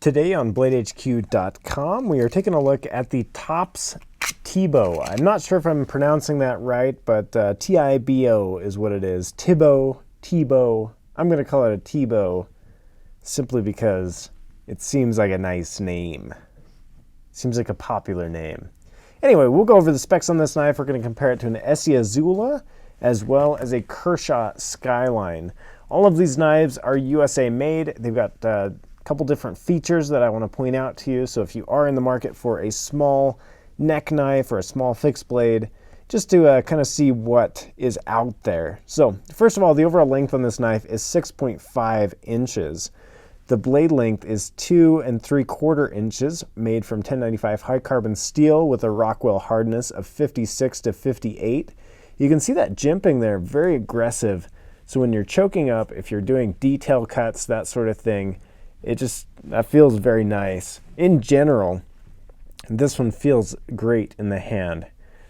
Today on BladeHQ.com, we are taking a look at the TOPS Tibo. I'm not sure if I'm pronouncing that right, but T-I-B-O is what it is. Tebow. I'm going to call it a Tebow simply because it seems like a nice name. Seems like a popular name. Anyway, we'll go over the specs on this knife. We're going to compare it to an Azula as well as a Kershaw Skyline. All of these knives are USA made. They've got couple different features that I want to point out to you. So if you are in the market for a small neck knife or a small fixed blade, just to kind of see what is out there. So first of all, the overall length on this knife is 6.5 inches. The blade length is 2 3/4 inches, made from 1095 high carbon steel with a Rockwell hardness of 56 to 58. You can see that jimping there, very aggressive. So when you're choking up, if you're doing detail cuts, that sort of thing, that feels very nice. In general, this one feels great in the hand.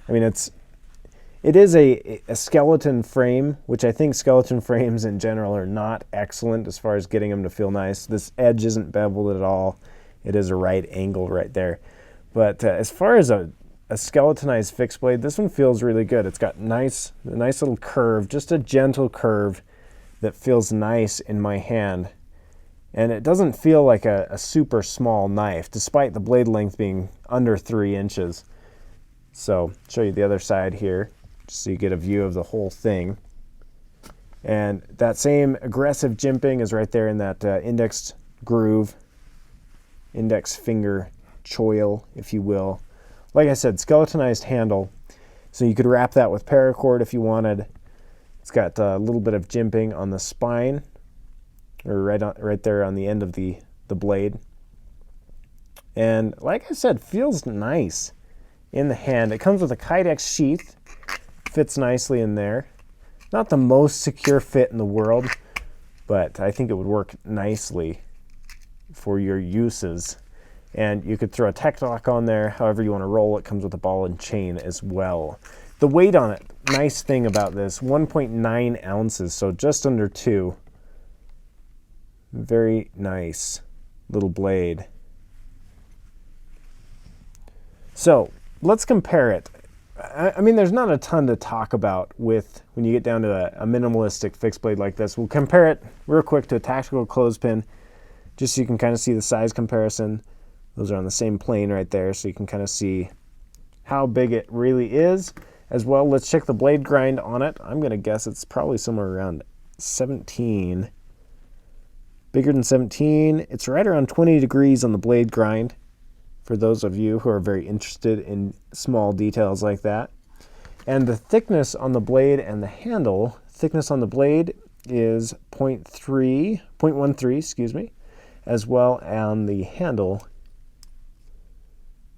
I mean, it is a skeleton frame, which I think skeleton frames in general are not excellent as far as getting them to feel nice. This edge isn't beveled at all. It is a right angle right there. But as far as a skeletonized fixed blade, this one feels really good. It's got a nice little curve, just a gentle curve that feels nice in my hand. And it doesn't feel like a super small knife, despite the blade length being under 3 inches. So, show you the other side here, just so you get a view of the whole thing. And that same aggressive jimping is right there in that index groove, index finger choil, if you will. Like I said, skeletonized handle, so you could wrap that with paracord if you wanted. It's got a little bit of jimping on the spine, or right there on the end of the blade. And like I said, feels nice in the hand. It comes with a Kydex sheath, fits nicely in there. Not the most secure fit in the world, but I think it would work nicely for your uses. And you could throw a tech lock on there, however you want to roll. It comes with a ball and chain as well. The weight on it, nice thing about this, 1.9 ounces, so just under 2. Very nice little blade. So let's compare it. I mean, there's not a ton to talk about with when you get down to a minimalistic fixed blade like this. We'll compare it real quick to a tactical clothespin, just so you can kind of see the size comparison. Those are on the same plane right there, so you can kind of see how big it really is. As well, let's check the blade grind on it. I'm going to guess it's probably somewhere around 17. Bigger than 17. It's right around 20 degrees on the blade grind, for those of you who are very interested in small details like that. And the thickness on the blade and the handle, thickness on the blade is 0.13, excuse me, as well on the handle,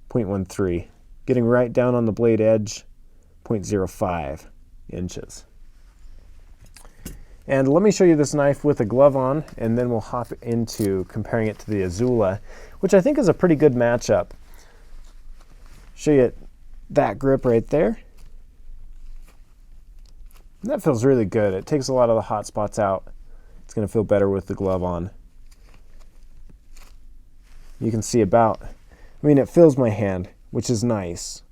0.13. Getting right down on the blade edge, 0.05 inches. And let me show you this knife with a glove on, and then we'll hop into comparing it to the Azula, which I think is a pretty good matchup. Show you that grip right there. And that feels really good. It takes a lot of the hot spots out. It's going to feel better with the glove on. You can see it fills my hand, which is nice.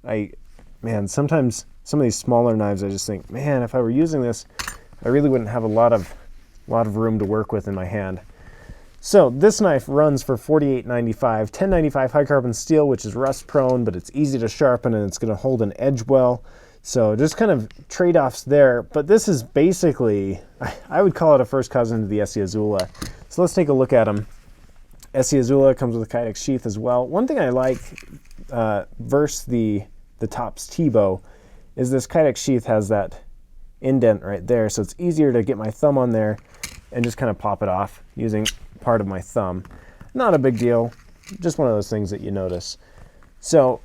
Man, sometimes some of these smaller knives, I just think, man, if I were using this, I really wouldn't have a lot of room to work with in my hand. So this knife runs for $48.95, 1095 high carbon steel, which is rust prone, but it's easy to sharpen and it's going to hold an edge well. So just kind of trade-offs there. But this is basically, I would call it a first cousin to the Azula. So let's take a look at them. Azula comes with a Kydex sheath as well. One thing I like versus the TOPS Tibo is this Kydex sheath has that indent right there, so it's easier to get my thumb on there and just kind of pop it off using part of my thumb. Not a big deal, just one of those things that you notice. So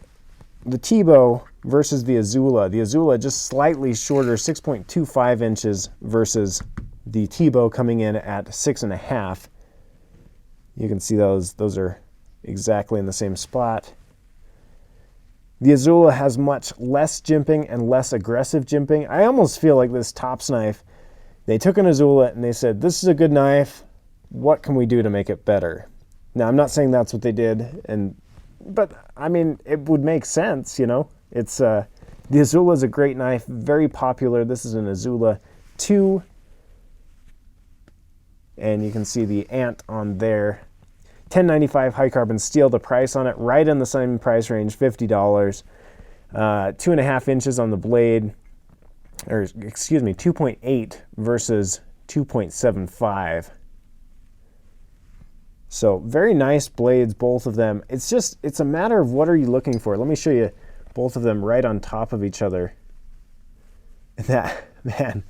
the Tebow versus the Azula just slightly shorter, 6.25 inches versus the Tebow coming in at 6.5. You can see those are exactly in the same spot. The Azula has much less jimping and less aggressive jimping. I almost feel like this TOPS knife, they took an Azula and they said, this is a good knife, what can we do to make it better? Now, I'm not saying that's what they did, but I mean, it would make sense, you know. It's the Azula is a great knife, very popular. This is an Azula 2, and you can see the ant on there. $10.95 high carbon steel. The price on it right in the same price range, $50. 2.5 inches on the blade, or excuse me, 2.8 versus 2.75. So very nice blades, both of them. It's a matter of what are you looking for. Let me show you both of them right on top of each other. That, man,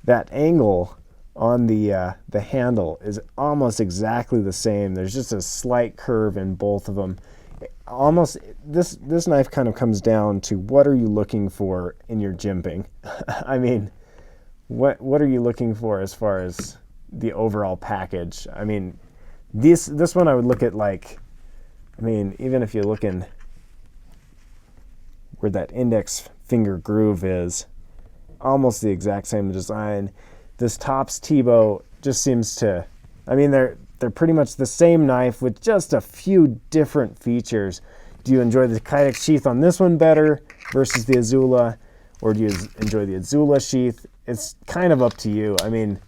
that angle on the handle is almost exactly the same. There's just a slight curve in both of them. Almost, this knife kind of comes down to what are you looking for in your jimping? I mean, what are you looking for as far as the overall package? I mean, this one I would look at like, I mean, even if you look in where that index finger groove is, almost the exact same design. This TOPS Tibo just seems to, I mean, they're pretty much the same knife with just a few different features. Do you enjoy the Kydex sheath on this one better versus the Azula, or do you enjoy the Azula sheath? It's kind of up to you. I mean,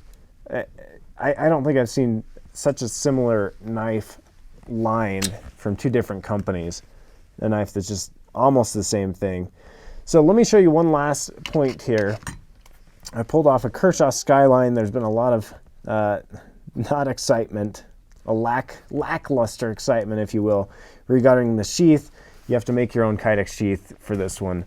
I don't think I've seen such a similar knife line from two different companies. A knife that's just almost the same thing. So let me show you one last point here. I pulled off a Kershaw Skyline. There's been a lot of not excitement, a lackluster excitement, if you will, regarding the sheath. You have to make your own Kydex sheath for this one,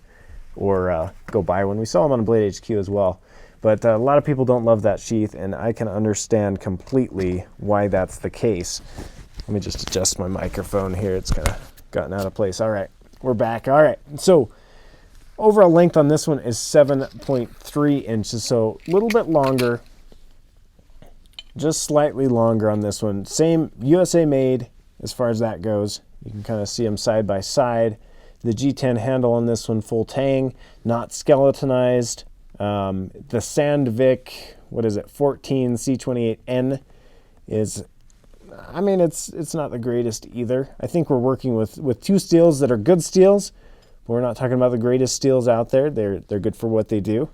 or go buy one. We saw them on Blade HQ as well. But a lot of people don't love that sheath, and I can understand completely why that's the case. Let me just adjust my microphone here. It's kind of gotten out of place. All right, we're back. All right, so overall length on this one is 7.3 inches, so a little bit longer, just slightly longer on this one. Same USA made as far as that goes. You can kind of see them side by side. The G10 handle on this one, full tang, not skeletonized. The Sandvik, what is it, 14 C28N is, I mean, it's not the greatest either. I think we're working with two steels that are good steels, but we're not talking about the greatest steels out there. They're good for what they do.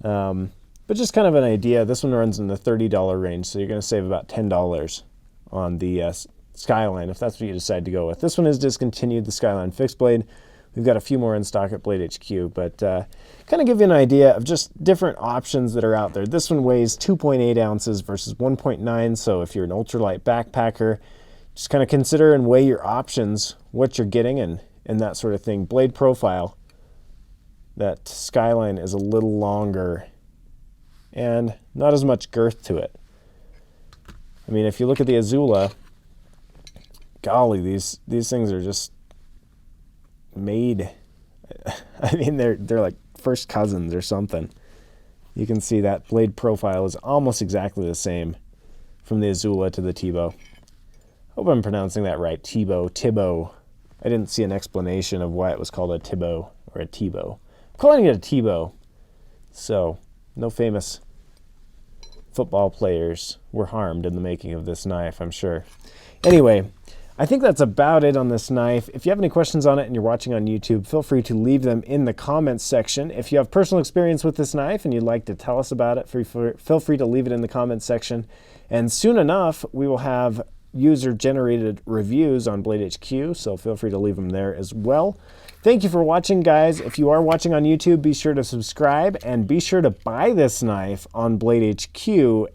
But just kind of an idea, this one runs in the $30 range, so you're going to save about $10 on the Skyline if that's what you decide to go with. This one is discontinued, the Skyline fixed blade. We've got a few more in stock at Blade HQ, but kind of give you an idea of just different options that are out there. This one weighs 2.8 ounces versus 1.9, so if you're an ultralight backpacker, just kind of consider and weigh your options, what you're getting, and that sort of thing. Blade profile, that Skyline is a little longer and not as much girth to it. I mean, if you look at the Azula, golly, these things are just made, I mean, they're like first cousins or something. You can see that blade profile is almost exactly the same from the Azula to the Tebow. Hope I'm pronouncing that right. Tebow. I didn't see an explanation of why it was called a Tebow or a Tebow. I'm calling it a Tebow. So, no famous football players were harmed in the making of this knife, I'm sure. Anyway, I think that's about it on this knife. If you have any questions on it and you're watching on YouTube, feel free to leave them in the comments section. If you have personal experience with this knife and you'd like to tell us about it, feel free to leave it in the comments section. And soon enough, we will have user-generated reviews on Blade HQ, so feel free to leave them there as well. Thank you for watching, guys. If you are watching on YouTube, be sure to subscribe and be sure to buy this knife on bladehq.com.